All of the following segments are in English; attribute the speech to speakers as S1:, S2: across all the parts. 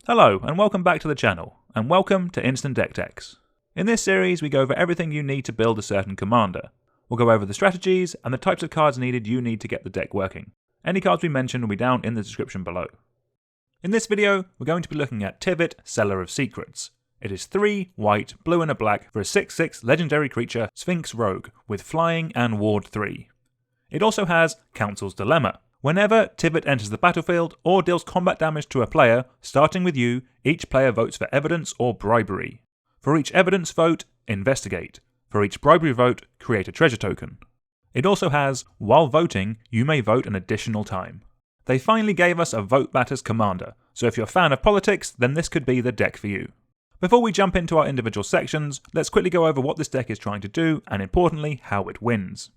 S1: Hello and welcome back to the channel, and welcome to Instant Deck Techs. In this series we go over everything you need to build a certain commander. We'll go over the strategies and the types of cards needed you need to get the deck working. Any cards we mention will be down in the description below. In this video we're going to be looking at Tivit, Seller of Secrets. It is 3 white, blue and a black for a 6/6 legendary creature Sphinx Rogue with flying and ward 3. It also has Council's Dilemma. Whenever Tivit enters the battlefield or deals combat damage to a player, starting with you, each player votes for evidence or bribery. For each evidence vote, investigate. For each bribery vote, create a treasure token. It also has, while voting, you may vote an additional time. They finally gave us a Vote Matters commander, so if you're a fan of politics, then this could be the deck for you. Before we jump into our individual sections, let's quickly go over what this deck is trying to do, and importantly, how it wins.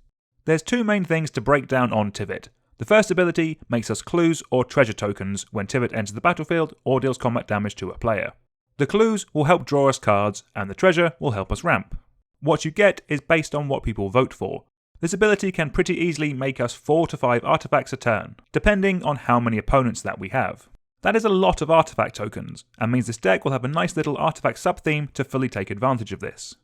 S1: There's two main things to break down on Tivit. The first ability makes us clues or treasure tokens when Tivit enters the battlefield or deals combat damage to a player. The clues will help draw us cards, and the treasure will help us ramp. What you get is based on what people vote for. This ability can pretty easily make us 4 to 5 artifacts a turn, depending on how many opponents that we have. That is a lot of artifact tokens, and means this deck will have a nice little artifact sub-theme to fully take advantage of this.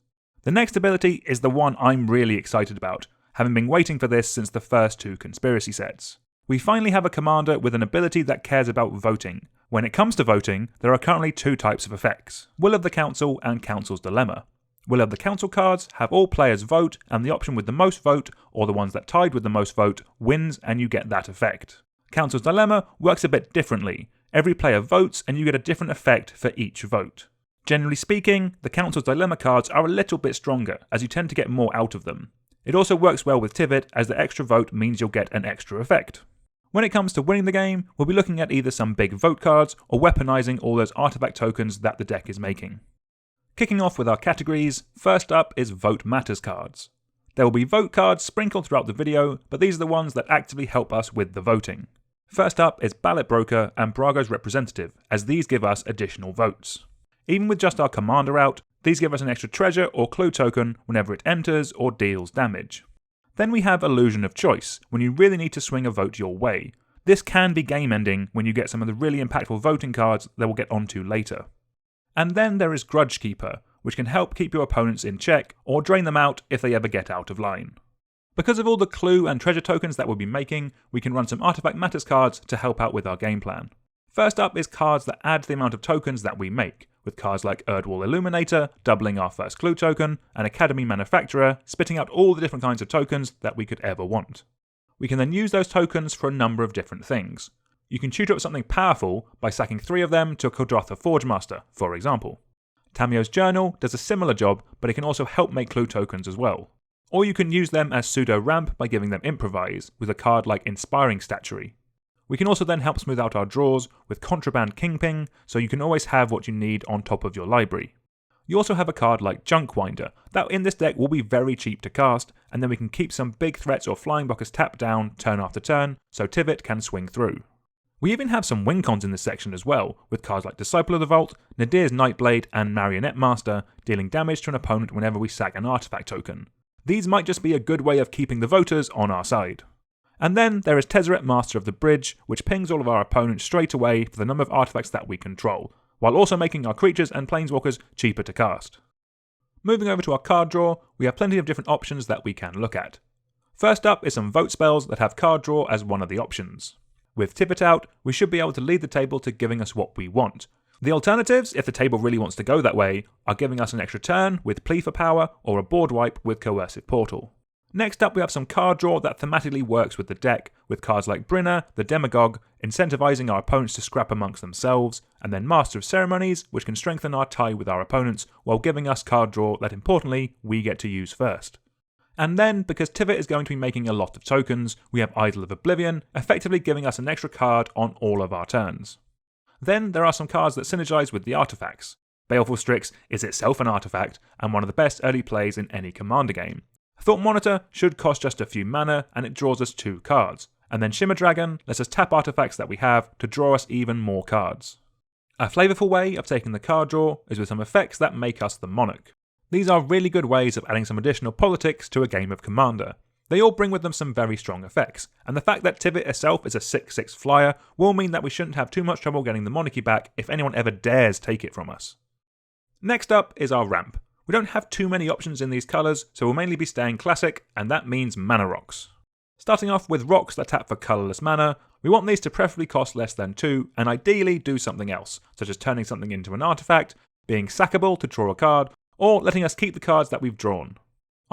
S1: The next ability is the one I'm really excited about, having been waiting for this since the first 2 conspiracy sets. We finally have a commander with an ability that cares about voting. When it comes to voting, there are currently 2 types of effects, Will of the Council and Council's Dilemma. Will of the Council cards have all players vote, and the option with the most vote, or the ones that tied with the most vote, wins and you get that effect. Council's Dilemma works a bit differently. Every player votes and you get a different effect for each vote. Generally speaking, the Council's Dilemma cards are a little bit stronger, as you tend to get more out of them. It also works well with Tivit, as the extra vote means you'll get an extra effect. When it comes to winning the game, we'll be looking at either some big vote cards or weaponizing all those artifact tokens that the deck is making. Kicking off with our categories, first up is Vote Matters cards. There will be vote cards sprinkled throughout the video, but these are the ones that actively help us with the voting. First up is Ballot Broker and Brago's Representative, as these give us additional votes. Even with just our commander out, these give us an extra treasure or clue token whenever it enters or deals damage. Then we have Illusion of Choice, when you really need to swing a vote your way. This can be game ending when you get some of the really impactful voting cards that we'll get onto later. And then there is Grudge Keeper, which can help keep your opponents in check or drain them out if they ever get out of line. Because of all the clue and treasure tokens that we'll be making, we can run some Artifact Matters cards to help out with our game plan. First up is cards that add to the amount of tokens that we make, with cards like Erdwal Illuminator doubling our first clue token, and Academy Manufacturer spitting out all the different kinds of tokens that we could ever want. We can then use those tokens for a number of different things. You can tutor up something powerful by sacking 3 of them to Kuldotha Forgemaster, for example. Tamiyo's Journal does a similar job, but it can also help make clue tokens as well. Or you can use them as pseudo-ramp by giving them Improvise, with a card like Inspiring Statuary. We can also then help smooth out our draws with Contraband Kingpin, so you can always have what you need on top of your library. You also have a card like Junkwinder, that in this deck will be very cheap to cast, and then we can keep some big threats or flying blockers tapped down turn after turn, so Tivit can swing through. We even have some win cons in this section as well, with cards like Disciple of the Vault, Nadier's Nightblade, and Marionette Master dealing damage to an opponent whenever we sack an artifact token. These might just be a good way of keeping the voters on our side. And then there is Tezzeret, Master of the Bridge, which pings all of our opponents straight away for the number of artifacts that we control, while also making our creatures and planeswalkers cheaper to cast. Moving over to our card draw, we have plenty of different options that we can look at. First up is some vote spells that have card draw as one of the options. With Tivit out, we should be able to lead the table to giving us what we want. The alternatives, if the table really wants to go that way, are giving us an extra turn with Plea for power or a board wipe with Coercive Portal. Next up we have some card draw that thematically works with the deck, with cards like Breena, the Demagogue, incentivizing our opponents to scrap amongst themselves, and then Master of Ceremonies, which can strengthen our tie with our opponents while giving us card draw that importantly we get to use first. And then, because Tivit is going to be making a lot of tokens, we have Idol of Oblivion, effectively giving us an extra card on all of our turns. Then there are some cards that synergize with the artifacts. Baleful Strix is itself an artifact, and one of the best early plays in any commander game. Thought Monitor should cost just a few mana, and it draws us 2 cards. And then Shimmer Dragon lets us tap artifacts that we have to draw us even more cards. A flavourful way of taking the card draw is with some effects that make us the Monarch. These are really good ways of adding some additional politics to a game of Commander. They all bring with them some very strong effects, and the fact that Tivit itself is a 6/6 flyer will mean that we shouldn't have too much trouble getting the monarchy back if anyone ever dares take it from us. Next up is our ramp. We don't have too many options in these colours, so we'll mainly be staying classic, and that means mana rocks. Starting off with rocks that tap for colourless mana, we want these to preferably cost less than 2, and ideally do something else, such as turning something into an artifact, being sackable to draw a card, or letting us keep the cards that we've drawn.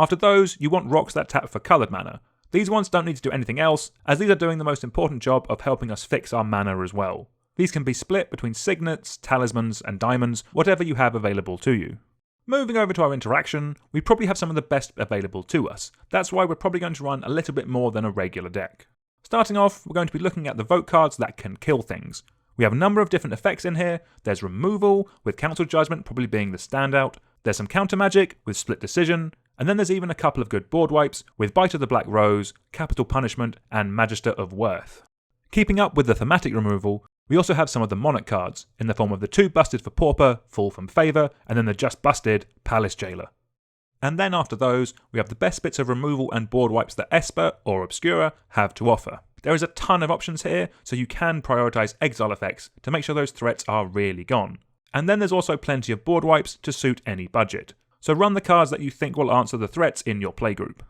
S1: After those, you want rocks that tap for coloured mana. These ones don't need to do anything else, as these are doing the most important job of helping us fix our mana as well. These can be split between signets, talismans, and diamonds, whatever you have available to you. Moving over to our interaction, we probably have some of the best available to us. That's why we're probably going to run a little bit more than a regular deck. Starting off, we're going to be looking at the vote cards that can kill things. We have a number of different effects in here. There's removal, with Council Judgment probably being the standout. There's some counter magic, with Split Decision. And then there's even a couple of good board wipes, with Bite of the Black Rose, Capital Punishment, and Magister of Worth. Keeping up with the thematic removal, we also have some of the Monarch cards, in the form of the 2 busted for Pauper, Fall from Favour, and then the just busted Palace Jailer. And then after those, we have the best bits of removal and board wipes that Esper, or Obscura, have to offer. There is a ton of options here, so you can prioritise exile effects to make sure those threats are really gone. And then there's also plenty of board wipes to suit any budget. So run the cards that you think will answer the threats in your playgroup.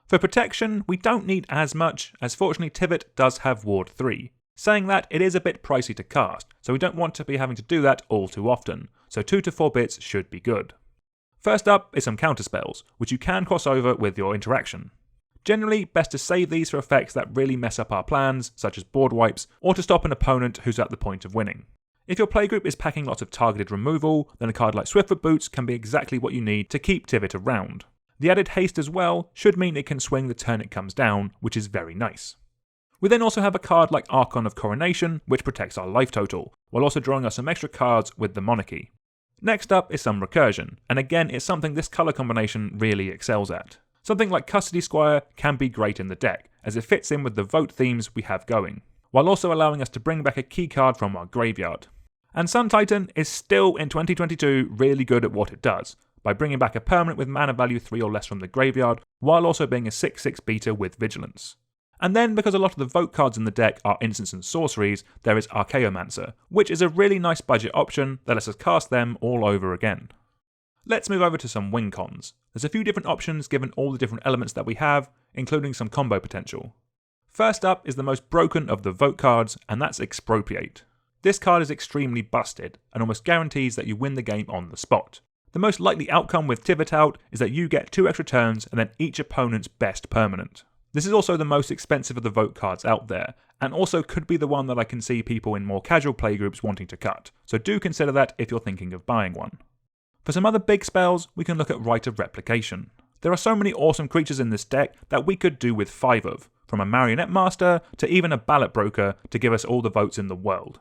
S1: For protection, we don't need as much, as fortunately Tivit does have Ward 3. Saying that, it is a bit pricey to cast, so we don't want to be having to do that all too often, so 2 to 4 bits should be good. First up is some counterspells, which you can cross over with your interaction. Generally, best to save these for effects that really mess up our plans, such as board wipes, or to stop an opponent who's at the point of winning. If your playgroup is packing lots of targeted removal, then a card like Swiftfoot Boots can be exactly what you need to keep Tivit around. The added haste as well should mean it can swing the turn it comes down, which is very nice. We then also have a card like Archon of Coronation, which protects our life total, while also drawing us some extra cards with the Monarchy. Next up is some Recursion, and again it's something this colour combination really excels at. Something like Custody Squire can be great in the deck, as it fits in with the vote themes we have going, while also allowing us to bring back a key card from our graveyard. And Sun Titan is still in 2022 really good at what it does, by bringing back a permanent with mana value 3 or less from the graveyard, while also being a 6/6 beater with Vigilance. And then, because a lot of the vote cards in the deck are instants and sorceries, there is Archaeomancer, which is a really nice budget option that lets us cast them all over again. Let's move over to some win cons. There's a few different options given all the different elements that we have, including some combo potential. First up is the most broken of the vote cards, and that's Expropriate. This card is extremely busted, and almost guarantees that you win the game on the spot. The most likely outcome with Tivit out is that you get 2 extra turns and then each opponent's best permanent. This is also the most expensive of the vote cards out there, and also could be the one that I can see people in more casual playgroups wanting to cut, so do consider that if you're thinking of buying one. For some other big spells, we can look at Rite of Replication. There are so many awesome creatures in this deck that we could do with 5 of, from a Marionette Master to even a Ballot Broker to give us all the votes in the world.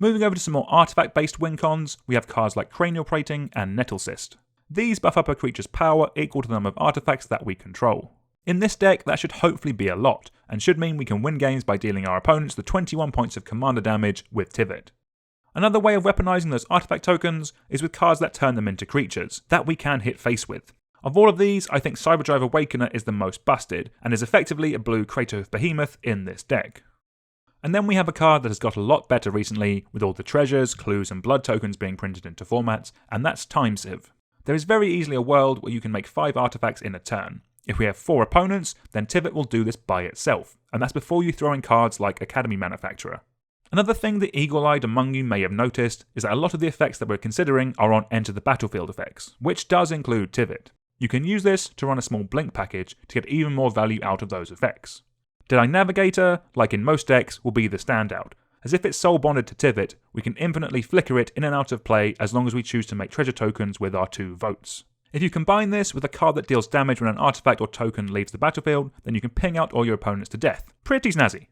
S1: Moving over to some more artifact-based win cons, we have cards like Cranial Prating and Nettle Cyst. These buff up a creature's power equal to the number of artifacts that we control. In this deck, that should hopefully be a lot, and should mean we can win games by dealing our opponents the 21 points of commander damage with Tivit. Another way of weaponizing those artifact tokens is with cards that turn them into creatures, that we can hit face with. Of all of these, I think Cyberdrive Awakener is the most busted, and is effectively a blue Kratos Behemoth in this deck. And then we have a card that has got a lot better recently, with all the treasures, clues and blood tokens being printed into formats, and that's Time Sieve. There is very easily a world where you can make 5 artifacts in a turn. If we have 4 opponents, then Tivit will do this by itself, and that's before you throw in cards like Academy Manufacturer. Another thing the eagle-eyed among you may have noticed is that a lot of the effects that we're considering are on Enter the Battlefield effects, which does include Tivit. You can use this to run a small blink package to get even more value out of those effects. Deadeye Navigator, like in most decks, will be the standout, as if it's soul bonded to Tivit, we can infinitely flicker it in and out of play as long as we choose to make treasure tokens with our 2 votes. If you combine this with a card that deals damage when an artifact or token leaves the battlefield, then you can ping out all your opponents to death. Pretty snazzy.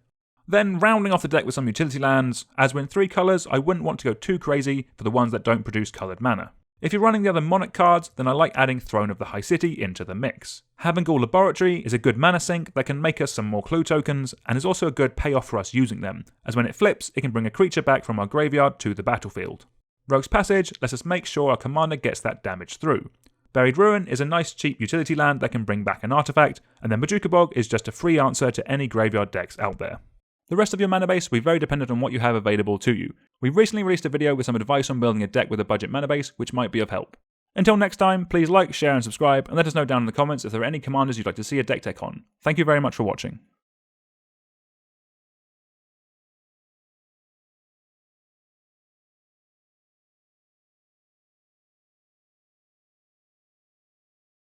S1: Then rounding off the deck with some utility lands, as we're in 3 colours, I wouldn't want to go too crazy for the ones that don't produce coloured mana. If you're running the other Monarch cards, then I like adding Throne of the High City into the mix. Havengul Laboratory is a good mana sink that can make us some more clue tokens, and is also a good payoff for us using them, as when it flips, it can bring a creature back from our graveyard to the battlefield. Rogue's Passage lets us make sure our commander gets that damage through. Buried Ruin is a nice cheap utility land that can bring back an artifact, and then Bojuka Bog is just a free answer to any graveyard decks out there. The rest of your mana base will be very dependent on what you have available to you. We've recently released a video with some advice on building a deck with a budget mana base, which might be of help. Until next time, please like, share and subscribe, and let us know down in the comments if there are any commanders you'd like to see a deck tech on. Thank you very much for watching.